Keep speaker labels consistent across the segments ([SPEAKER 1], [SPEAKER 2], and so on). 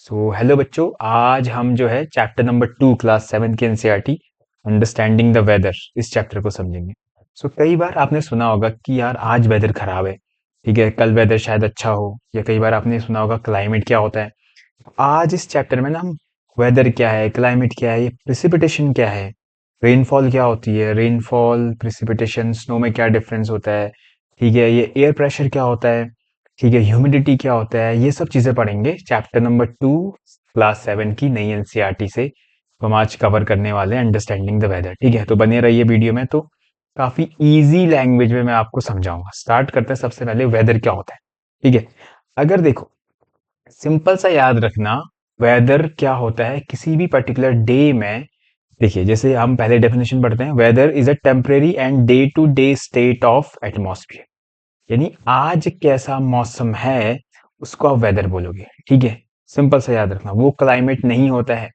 [SPEAKER 1] Hello बच्चों, आज हम जो है चैप्टर नंबर 2 क्लास 7 के एनसीईआरटी अंडरस्टैंडिंग द वेदर इस चैप्टर को समझेंगे। कई बार आपने सुना होगा कि यार आज वेदर खराब है, ठीक है, कल वेदर शायद अच्छा हो, या कई बार आपने सुना होगा क्लाइमेट क्या होता है। आज इस चैप्टर में ना हम वेदर क्या है, क्लाइमेट क्या है, ये प्रिसिपिटेशन क्या है, रेनफॉल क्या होती है, रेनफॉल प्रिसिपिटेशन स्नो में क्या डिफरेंस होता है, ठीक है, ये एयर प्रेशर क्या होता है, ठीक है, ह्यूमिडिटी क्या होता है, ये सब चीजें पढ़ेंगे चैप्टर नंबर 2 क्लास 7 की नई एनसीईआरटी से। तो हम आज कवर करने वाले हैं अंडरस्टैंडिंग द वेदर। ठीक है, तो बने रहिए वीडियो में। तो काफी इजी लैंग्वेज में मैं आपको समझाऊंगा। स्टार्ट करते हैं। सबसे पहले वेदर क्या होता है, ठीक है। अगर देखो, सिंपल सा याद रखना, वेदर क्या होता है किसी भी पर्टिकुलर डे में। देखिए, जैसे हम पहले डेफिनेशन पढ़ते हैं, weather is a temporary and day to day state of atmosphere. यानी आज कैसा मौसम है उसको आप वेदर बोलोगे, ठीक है। सिंपल सा याद रखना, वो क्लाइमेट नहीं होता है।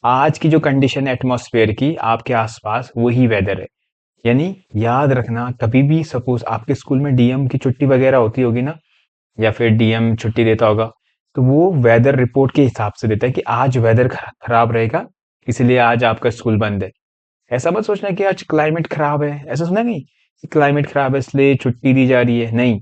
[SPEAKER 1] आज की जो कंडीशन है एटमॉस्फेयर की आपके आसपास, वही वेदर है। यानी याद रखना, कभी भी सपोज आपके स्कूल में डीएम की छुट्टी वगैरह होती होगी ना, या फिर डीएम छुट्टी देता होगा, तो वो वेदर रिपोर्ट के हिसाब से देता है कि आज वेदर खराब रहेगा, इसलिए आज आपका स्कूल बंद है। ऐसा मत सोचना कि आज क्लाइमेट खराब है, ऐसा सुना नहीं कि क्लाइमेट खराब है इसलिए छुट्टी दी जा रही है, नहीं।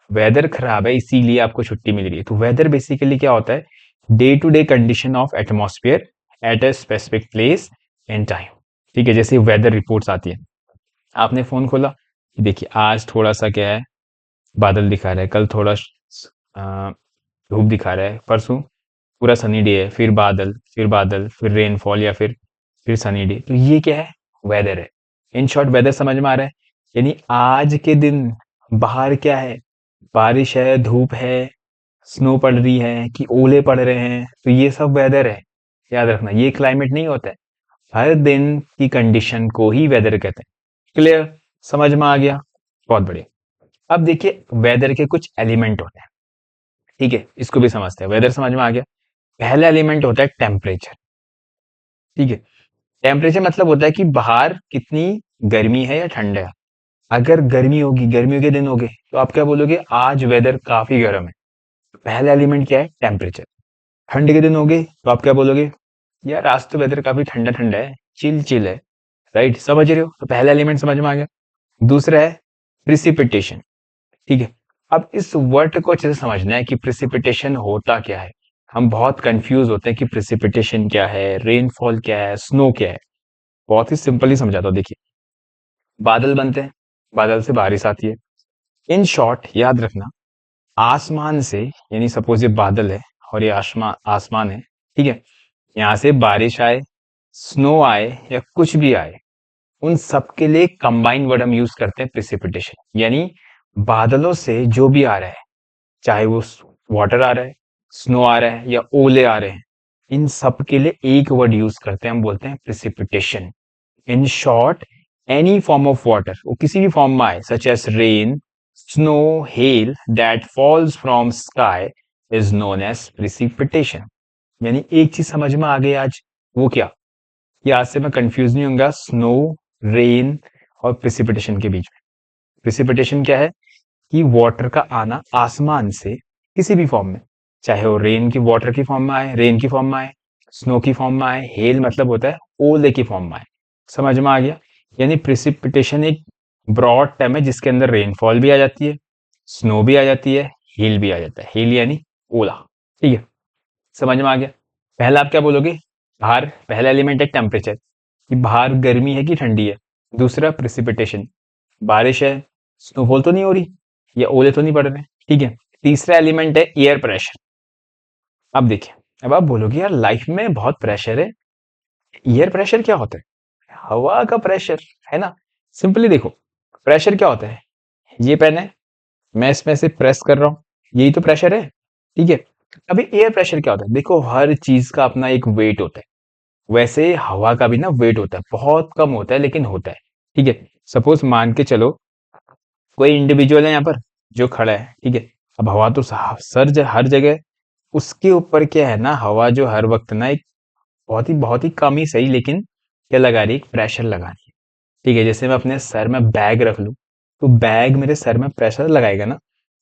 [SPEAKER 1] वेदर खराब है इसीलिए आपको छुट्टी मिल रही है। तो वेदर बेसिकली क्या होता है, day to day condition of atmosphere at a specific place and time. ठीक है, जैसे वेदर रिपोर्ट्स आती है, आपने फोन खोला, देखिए आज थोड़ा सा क्या है, बादल दिखा रहा है, कल थोड़ा धूप दिखा रहा है, परसों पूरा सनी डे है, फिर बादल, फिर बादल, फिर रेनफॉल, या फिर सनी डे। तो ये क्या है, वेदर है। इन शॉर्ट वेदर समझ में आ रहा है। यानी आज के दिन बाहर क्या है, बारिश है, धूप है, स्नो पड़ रही है कि ओले पड़ रहे हैं, तो ये सब वेदर है। याद रखना, ये क्लाइमेट नहीं होता है। हर दिन की कंडीशन को ही वेदर कहते हैं। क्लियर, समझ में आ गया, बहुत बढ़िया। अब देखिए, वेदर के कुछ एलिमेंट होते हैं, ठीक है, इसको भी समझते हैं। वेदर समझ में आ गया। पहला एलिमेंट होता है टेम्परेचर, ठीक है। टेम्परेचर मतलब होता है कि बाहर कितनी गर्मी है या ठंडा है। अगर गर्मी होगी, गर्मियों के दिन हो गए, तो आप क्या बोलोगे, आज वेदर काफी गर्म है। पहला एलिमेंट क्या है, टेम्परेचर। ठंड के दिन हो गए तो आप क्या बोलोगे, यार आज तो वेदर काफी ठंडा ठंडा है, चिल चिल है। राइट, समझ रहे हो। तो पहला एलिमेंट समझ में आ गया। दूसरा है प्रिसिपिटेशन, ठीक है। अब इस वर्ड को अच्छे से समझना है कि प्रिसिपिटेशन होता क्या है। हम बहुत कंफ्यूज होते हैं कि प्रिसिपिटेशन क्या है, रेनफॉल क्या है, स्नो क्या है। बहुत ही सिंपली समझाता हूँ। देखिए, बादल बनते हैं, बादल से बारिश आती है। इन शॉर्ट याद रखना, आसमान से, यानी सपोज ये बादल है और ये आसमान आसमान है, ठीक है, यहाँ से बारिश आए, स्नो आए, या कुछ भी आए, उन सब के लिए कंबाइन वर्ड हम यूज करते हैं प्रिसिपिटेशन। यानी बादलों से जो भी आ रहा है, चाहे वो वाटर आ रहा है, स्नो आ रहा है, या ओले आ रहे हैं, इन सब के लिए एक वर्ड यूज करते हैं, हम बोलते हैं precipitation. In short, any form of water, वो किसी भी फॉर्म में आए, such as rain, snow, hail, that falls from sky is known as precipitation. यानी एक चीज समझ में आ गई आज, वो क्या, कि आज से मैं कंफ्यूज नहीं होऊंगा स्नो, रेन और प्रिसिपिटेशन के बीच में। प्रिसिपिटेशन क्या है, कि वाटर का आना आसमान से किसी भी फॉर्म में, चाहे वो रेन की वाटर की फॉर्म में आए, रेन की फॉर्म में आए, स्नो की फॉर्म में आए, हेल मतलब होता है ओले की फॉर्म में आए। समझ में आ गया। यानी प्रिसिपिटेशन एक ब्रॉड टर्म है जिसके अंदर रेनफॉल भी आ जाती है, स्नो भी आ जाती है, हेल भी आ जाता है। हेल यानी ओला, ठीक है, समझ में आ गया। पहला आप क्या बोलोगे, बाहर पहला एलिमेंट है टेम्परेचर, कि बाहर गर्मी है कि ठंडी है। दूसरा प्रिसिपिटेशन, बारिश है, स्नोफॉल तो नहीं हो रही, या ओले तो नहीं पड़ रहे, ठीक है। तीसरा एलिमेंट है एयर प्रेशर। अब देखिए, अब आप बोलोगे यार लाइफ में बहुत प्रेशर है, एयर प्रेशर क्या होता है, हवा का प्रेशर, है ना। सिंपली देखो, प्रेशर क्या होता है, ये पेन है, मैं इसमें से प्रेस कर रहा हूं, यही तो प्रेशर है, ठीक है। अभी एयर प्रेशर क्या होता है, देखो हर चीज का अपना एक वेट होता है, वैसे हवा का भी ना वेट होता है, बहुत कम होता है लेकिन होता है, ठीक है। सपोज मान के चलो, कोई इंडिविजुअल है यहाँ पर जो खड़ा है, ठीक है। अब हवा तो सर हर जगह, उसके ऊपर क्या है ना, हवा जो हर वक्त ना एक बहुत ही कम ही सही, लेकिन क्या लगा रही है, एक प्रेशर लगा रही है, ठीक है। जैसे मैं अपने सर में बैग रख लूं, तो बैग मेरे सर में प्रेशर लगाएगा ना।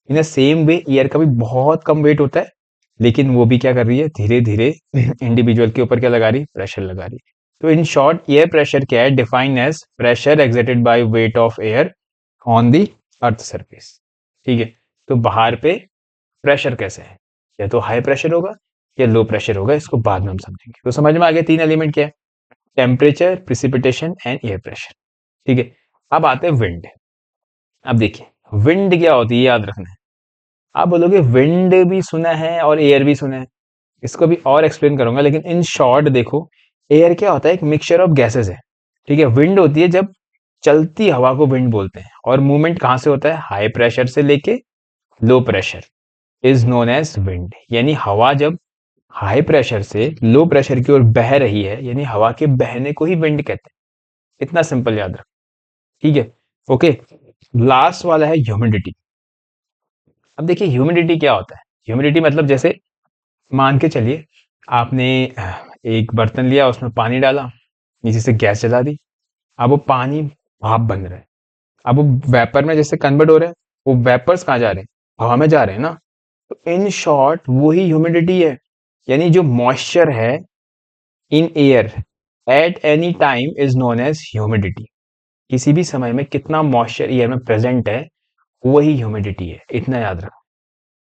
[SPEAKER 1] इन सेम वे एयर का भी बहुत कम वेट होता है, लेकिन वो भी क्या कर रही है, धीरे धीरे इंडिविजुअल के ऊपर क्या लगा रही है, प्रेशर लगा रही है। तो इन शॉर्ट एयर प्रेशर क्या है, define as pressure exerted by weight of air on the earth surface. ठीक है, तो बाहर पे प्रेशर कैसे है, या तो हाई प्रेशर होगा या लो प्रेशर होगा, इसको बाद में हम समझेंगे। तो समझ में आ गया तीन एलिमेंट क्या है, temperature, precipitation and air pressure. ठीक है, अब आते हैं विंड। अब देखिए विंड क्या होती है, याद रखना है। आप बोलोगे विंड भी सुना है और एयर भी सुना है, इसको भी और एक्सप्लेन करूंगा, लेकिन इन शॉर्ट देखो, एयर क्या होता है, एक मिक्सचर ऑफ गैसेस है। ठीक है, विंड होती है जब चलती हवा को विंड बोलते हैं, और मूवमेंट कहां से होता है, हाई प्रेशर से लेके low pressure is known as wind. यानी हवा जब हाई प्रेशर से लो प्रेशर की ओर बह रही है, यानी हवा के बहने को ही विंड कहते हैं। इतना सिंपल याद रख। ठीक है, ओके। लास्ट वाला है ह्यूमिडिटी। अब देखिए ह्यूमिडिटी क्या होता है, ह्यूमिडिटी मतलब जैसे मान के चलिए आपने एक बर्तन लिया, उसमें पानी डाला, नीचे से गैस जला दी, अब वो पानी भाप बन रहा है, अब वो वेपर में जैसे कन्वर्ट हो रहा है, वो वेपर्स कहाँ जा रहे हैं, हवा में जा रहे हैं ना। तो इन शॉर्ट वो ही ह्यूमिडिटी है, यानी जो मॉइस्चर है in air at any time is known as humidity. किसी भी समय में कितना मॉइस्चर एयर में प्रेजेंट है, वही ह्यूमिडिटी है। इतना याद रखो।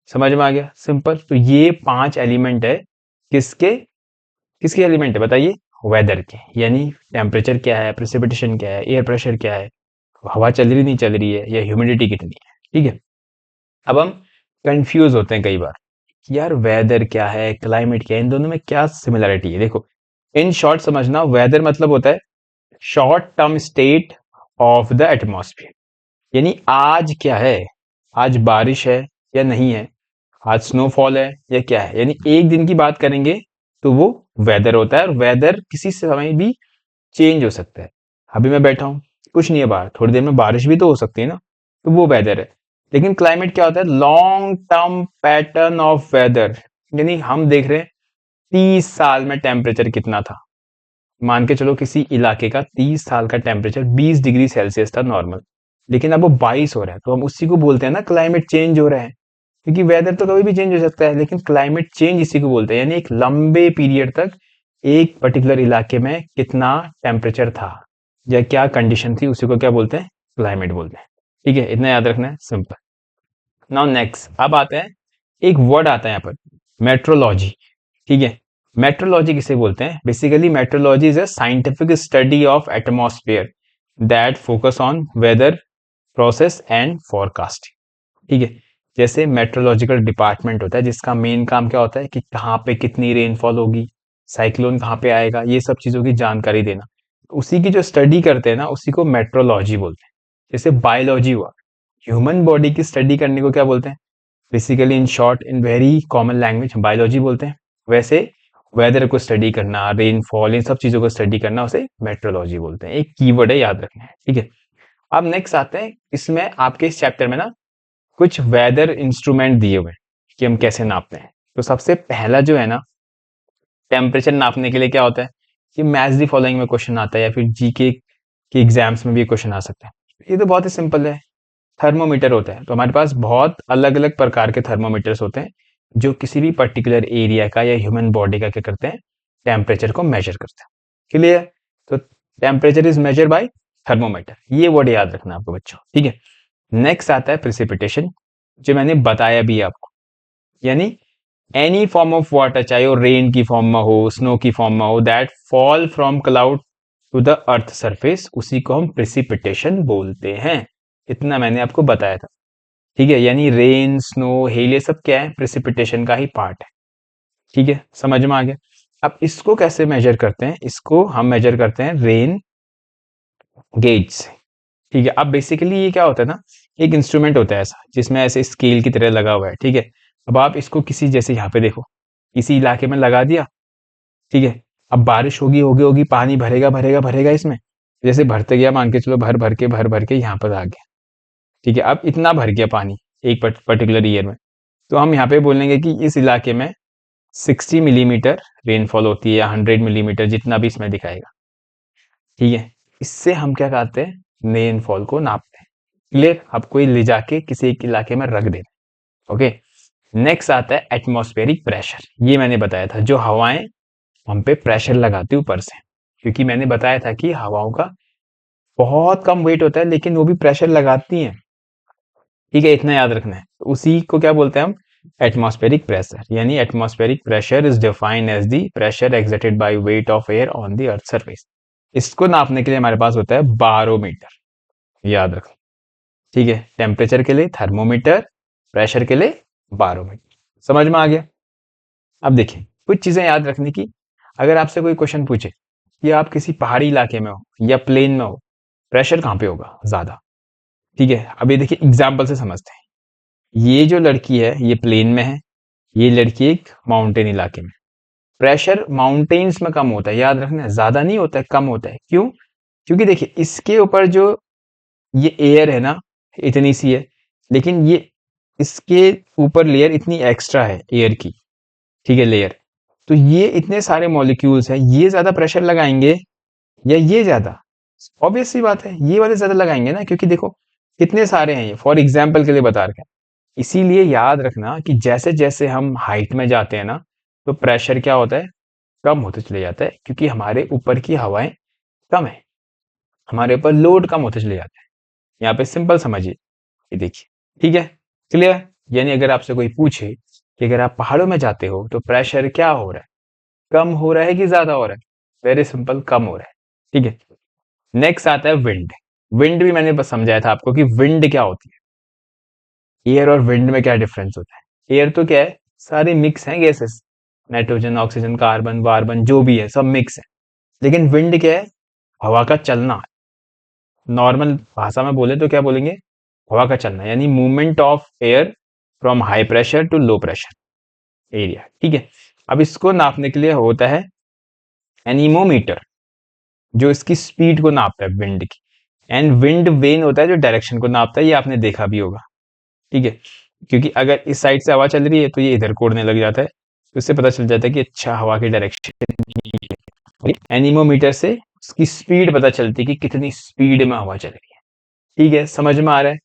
[SPEAKER 1] समझ में आ गया, सिंपल। तो ये पांच एलिमेंट है, किसके किसके एलिमेंट है बताइए, वेदर के। यानी टेम्परेचर क्या है, प्रेसिपिटेशन क्या है, एयर प्रेशर क्या है, हवा चल रही नहीं चल रही है, या ह्यूमिडिटी कितनी है। ठीक है, अब हम कंफ्यूज होते हैं कई बार कि यार वेदर क्या है, क्लाइमेट क्या है, इन दोनों में क्या सिमिलरिटी है। देखो इन शॉर्ट समझना, वेदर मतलब होता है short term state of the atmosphere. यानी आज क्या है, आज बारिश है या नहीं है, आज स्नोफॉल है या क्या है, यानी एक दिन की बात करेंगे तो वो वेदर होता है। और वेदर किसी समय भी चेंज हो सकता है। अभी मैं बैठा हूँ, कुछ नहीं है बाहर, थोड़ी देर में बारिश भी तो हो सकती है ना, तो वो वेदर है। लेकिन क्लाइमेट क्या होता है, long term pattern of weather. यानी हम देख रहे हैं 30 साल में टेम्परेचर कितना था। मान के चलो किसी इलाके का 30 साल का टेम्परेचर 20 डिग्री सेल्सियस था नॉर्मल, लेकिन अब वो 22 हो रहा है, तो हम उसी को बोलते हैं ना क्लाइमेट चेंज हो रहा है। क्योंकि वेदर तो कभी भी चेंज हो सकता है, लेकिन क्लाइमेट चेंज इसी को बोलते हैं। यानी एक लंबे पीरियड तक एक पर्टिकुलर इलाके में कितना टेम्परेचर था या क्या कंडीशन थी, उसी को क्या बोलते हैं, क्लाइमेट बोलते हैं। ठीक है, इतना याद रखना है, सिंपल। नाउ नेक्स्ट, अब आते हैं, एक वर्ड आता है यहाँ पर, मेट्रोलॉजी। ठीक है, मेट्रोलॉजी किसे बोलते हैं, basically metrology is a scientific study of atmosphere that focus on whether process and forecasting. ठीक है, जैसे मेट्रोलॉजिकल डिपार्टमेंट होता है जिसका मेन काम क्या होता है कि कहाँ पे कितनी रेनफॉल होगी, साइक्लोन कहाँ पे आएगा, ये सब चीजों की जानकारी देना। उसी की जो स्टडी करते हैं ना, उसी को मेट्रोलॉजी बोलते हैं। जैसे बायोलॉजी हुआ, ह्यूमन बॉडी की स्टडी करने को क्या बोलते हैं, basically in short in very common language biology बोलते हैं। वैसे वेदर को स्टडी करना, रेनफॉल, इन सब चीजों को स्टडी करना, उसे मेट्रोलॉजी बोलते हैं। एक कीवर्ड है, याद रखना है। ठीक है, अब नेक्स्ट आते हैं, इसमें आपके इस चैप्टर में ना कुछ वेदर इंस्ट्रूमेंट दिए हुए हैं कि हम कैसे नापते हैं। तो सबसे पहला जो है ना, टेम्परेचर नापने के लिए क्या होता है, ये मैच दी फॉलोइंग में क्वेश्चन आता है, या फिर जीके के एग्जाम्स में भी क्वेश्चन आ सकता है। ये तो बहुत ही सिंपल है, थर्मोमीटर होता है। तो हमारे पास बहुत अलग अलग प्रकार के थर्मोमीटर्स होते हैं, जो किसी भी पर्टिकुलर एरिया का या ह्यूमन बॉडी का क्या करते हैं, टेम्परेचर को मेजर करते हैं। क्लियर, तो temperature is measure by thermometer, ये वर्ड याद रखना आपको बच्चों। ठीक है, नेक्स्ट आता है प्रिसिपिटेशन, जो मैंने बताया भी आपको। यानी एनी फॉर्म ऑफ वाटर, चाहे वो रेन की फॉर्म में हो, स्नो की फॉर्म में हो, that fall from cloud to the earth surface, उसी को हम प्रिसिपिटेशन बोलते हैं। इतना मैंने आपको बताया था। ठीक है, यानी रेन, स्नो, हेल, ये सब क्या है, प्रिसिपिटेशन का ही पार्ट है। ठीक है, समझ में आ गया। अब इसको कैसे मेजर करते हैं, इसको हम मेजर करते हैं रेन गेज से। ठीक है, अब बेसिकली ये क्या होता है ना, एक इंस्ट्रूमेंट होता है ऐसा, जिसमें ऐसे स्केल की तरह लगा हुआ है। ठीक है, अब आप इसको किसी, जैसे यहाँ पे देखो, किसी इलाके में लगा दिया। ठीक है, अब बारिश होगी होगी होगी, पानी भरेगा भरेगा भरेगा इसमें, जैसे भरते गया, मान के चलो भर भर के यहाँ पर आ गया। ठीक है, अब इतना भर गया पानी एक पर्टिकुलर ईयर में, तो हम यहाँ पे बोलेंगे कि इस इलाके में 60 मिलीमीटर रेनफॉल होती है, या 100 मिलीमीटर, जितना भी इसमें दिखाएगा। ठीक है, इससे हम क्या करते हैं, रेनफॉल को नापते हैं। क्लियर, अब कोई ले जाके किसी एक इलाके में रख देना। ओके, नेक्स्ट आता है एटमॉस्फेरिक प्रेशर। ये मैंने बताया था, जो हवाएं हम पे प्रेशर लगाती ऊपर से, क्योंकि मैंने बताया था कि हवाओं का बहुत कम वेट होता है लेकिन वो भी प्रेशर लगाती हैं। ठीक है, इतना याद रखना है। तो उसी को क्या बोलते हैं हम, एटमॉस्फेरिक प्रेशर। यानी atmospheric pressure is defined as the pressure exerted by weight of air on the earth surface. इसको नापने के लिए हमारे पास होता है बारोमीटर, याद रखो। ठीक है, टेम्परेचर के लिए थर्मोमीटर, प्रेशर के लिए बारोमीटर। समझ में आ गया? अब देखिए कुछ चीजें याद रखने की। अगर आपसे कोई क्वेश्चन पूछे कि आप किसी पहाड़ी इलाके में हो या प्लेन में हो, प्रेशर कहाँ पे होगा ज्यादा? ठीक है, अब ये देखिए एग्जाम्पल से समझते हैं। ये जो लड़की है ये प्लेन में है, ये लड़की एक माउंटेन इलाके में। प्रेशर माउंटेन्स में कम होता है, याद रखना, ज्यादा नहीं होता है, कम होता है। क्यों? क्योंकि देखिए इसके ऊपर जो ये एयर है ना, इतनी सी है, लेकिन ये इसके ऊपर लेयर इतनी एक्स्ट्रा है एयर की। ठीक है, लेयर, तो ये इतने सारे मॉलिक्यूल्स हैं, ये ज्यादा प्रेशर लगाएंगे या ये ज्यादा? ऑब्वियस सी बात है, ये वाले ज्यादा लगाएंगे ना, क्योंकि देखो कितने सारे हैं ये, फॉर एग्जाम्पल के लिए बता रखे हैं। इसीलिए याद रखना कि जैसे जैसे हम हाइट में जाते हैं ना, तो प्रेशर क्या होता है, कम होते चले जाता है, क्योंकि हमारे ऊपर की हवाएं कम है, हमारे ऊपर लोड कम होते चले जाते हैं। यहाँ पे सिंपल समझिए, ये देखिए। ठीक है, क्लियर? यानी अगर आपसे कोई पूछे कि अगर आप पहाड़ों में जाते हो तो प्रेशर क्या हो रहा है, कम हो रहा है कि ज्यादा हो रहा है? वेरी सिंपल, कम हो रहा है। ठीक है, नेक्स्ट आता है विंड। विंड भी मैंने बस समझाया था आपको कि विंड क्या होती है। एयर और विंड में क्या डिफरेंस होता है? एयर तो क्या है, सारे मिक्स हैं गैसेस, नाइट्रोजन, ऑक्सीजन, कार्बन, वार्बन, जो भी है सब मिक्स है। लेकिन विंड क्या है, हवा का चलना। नॉर्मल भाषा में बोले तो क्या बोलेंगे, हवा का चलना, यानी movement of air from high pressure to low pressure area. ठीक है, अब इसको नापने के लिए होता है एनीमोमीटर, जो इसकी स्पीड को नापता है विंड की। एंड विंड वेन होता है जो डायरेक्शन को नापता है, ये आपने देखा भी होगा। ठीक है, क्योंकि अगर इस साइड से हवा चल रही है तो ये इधर को उड़ने लग जाता है, तो इससे पता चल जाता है कि अच्छा हवा की डायरेक्शन। एनीमोमीटर से उसकी स्पीड पता चलती है कि कितनी स्पीड में हवा चल रही है। ठीक है, समझ में आ रहा है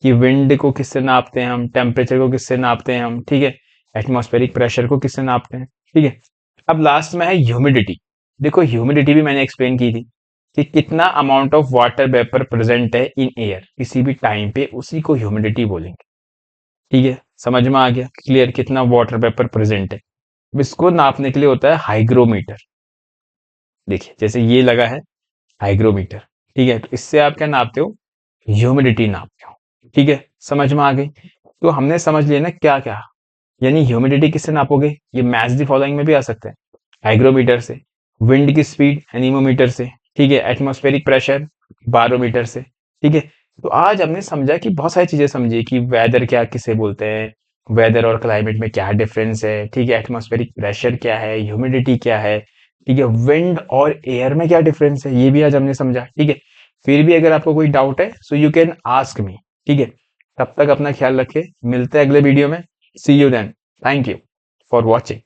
[SPEAKER 1] कि विंड को किससे नापते हैं हम, टेम्परेचर को किससे नापते हैं हम, ठीक है, एटमॉस्फेरिक प्रेशर को किससे नापते हैं। ठीक है, अब लास्ट में है ह्यूमिडिटी। देखो ह्यूमिडिटी भी मैंने एक्सप्लेन की थी कि कितना amount of water vapour present है इन एयर किसी भी टाइम पे, उसी को ह्यूमिडिटी बोलेंगे। ठीक है, समझ में आ गया क्लियर, कितना वाटर वेपर प्रेजेंट है। अब इसको नापने के लिए होता है हाइग्रोमीटर। देखिए जैसे ये लगा है हाइग्रोमीटर, ठीक है, तो इससे आप क्या नापते हो, ह्यूमिडिटी नापते हो। ठीक है, समझ में आ गई। तो हमने समझ लिया ना क्या क्या, यानी ह्यूमिडिटी किससे नापोगे, ये मैच द फॉलोइंग में भी आ सकता है, हाइग्रोमीटर से, विंड की स्पीड एनीमोमीटर से, ठीक है, एटमॉस्फेरिक प्रेशर बारोमीटर से। ठीक है, तो आज हमने समझा कि बहुत सारी चीजें समझी कि वेदर क्या किसे बोलते हैं, वेदर और क्लाइमेट में क्या डिफरेंस है, ठीक है, एटमॉस्फेरिक प्रेशर क्या है, ह्यूमिडिटी क्या है, ठीक है, विंड और एयर में क्या डिफरेंस है, ये भी आज हमने समझा। ठीक है, फिर भी अगर आपको कोई डाउट है so you can ask me. ठीक है, तब तक अपना ख्याल रखें, मिलते हैं अगले वीडियो में। See you then, thank you for watching.